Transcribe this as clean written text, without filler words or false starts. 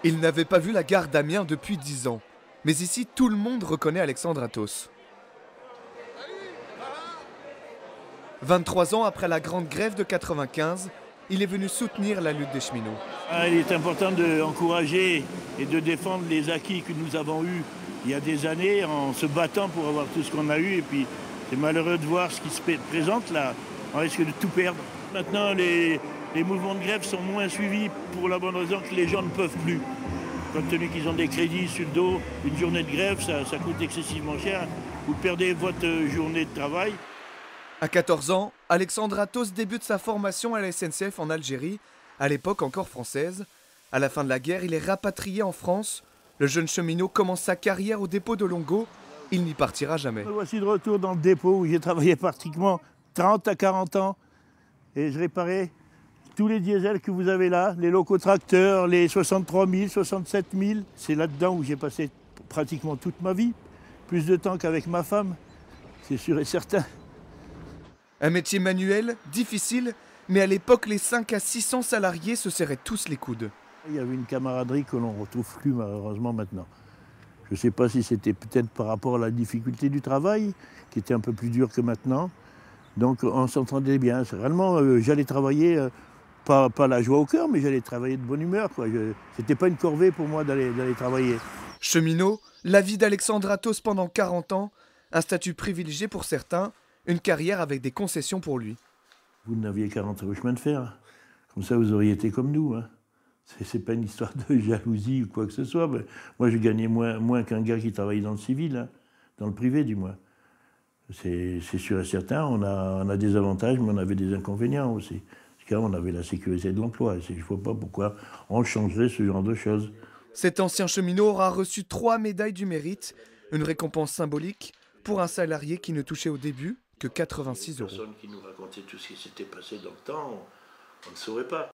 Il n'avait pas vu la gare d'Amiens depuis 10 ans. Mais ici, tout le monde reconnaît Alexandre Athos. 23 ans après la grande grève de 95, il est venu soutenir la lutte des cheminots. Il est important d'encourager et de défendre les acquis que nous avons eus il y a des années en se battant pour avoir tout ce qu'on a eu. Et puis c'est malheureux de voir ce qui se présente là. On risque de tout perdre. Maintenant, les mouvements de grève sont moins suivis pour la bonne raison que les gens ne peuvent plus. Compte tenu qu'ils ont des crédits sur le dos, une journée de grève, ça coûte excessivement cher. Vous perdez votre journée de travail. À 14 ans, Alexandre Athos débute sa formation à la SNCF en Algérie, à l'époque encore française. À la fin de la guerre, il est rapatrié en France. Le jeune cheminot commence sa carrière au dépôt de Longo. Il n'y partira jamais. Me voici de retour dans le dépôt où j'ai travaillé pratiquement 30 à 40 ans. Et je réparais tous les diesels que vous avez là, les locotracteurs, les 63 000, 67 000. C'est là-dedans où j'ai passé pratiquement toute ma vie. Plus de temps qu'avec ma femme, c'est sûr et certain. Un métier manuel, difficile, mais à l'époque, les 5 à 600 salariés se serraient tous les coudes. Il y avait une camaraderie que l'on ne retrouve plus malheureusement maintenant. Je ne sais pas si c'était peut-être par rapport à la difficulté du travail, qui était un peu plus dur que maintenant. Donc on s'entendait bien. Réellement, j'allais travailler, pas la joie au cœur, mais j'allais travailler de bonne humeur. Ce n'était pas une corvée pour moi d'aller travailler. Cheminot, la vie d'Alexandre Athos pendant 40 ans, un statut privilégié pour certains, une carrière avec des concessions pour lui. Vous n'aviez qu'à rentrer au chemin de fer. Comme ça, vous auriez été comme nous. Hein. C'est pas une histoire de jalousie ou quoi que ce soit. Mais moi, je gagnais moins qu'un gars qui travaillait dans le civil, hein, dans le privé du moins. C'est sûr et certain, on a des avantages, mais on avait des inconvénients aussi. Parce qu'on avait la sécurité de l'emploi. Je ne vois pas pourquoi on changerait ce genre de choses. Cet ancien cheminot aura reçu 3 médailles du mérite, une récompense symbolique pour un salarié qui ne touchait au début que 86 €. Les personnes qui nous racontaient tout ce qui s'était passé dans le temps, on ne saurait pas.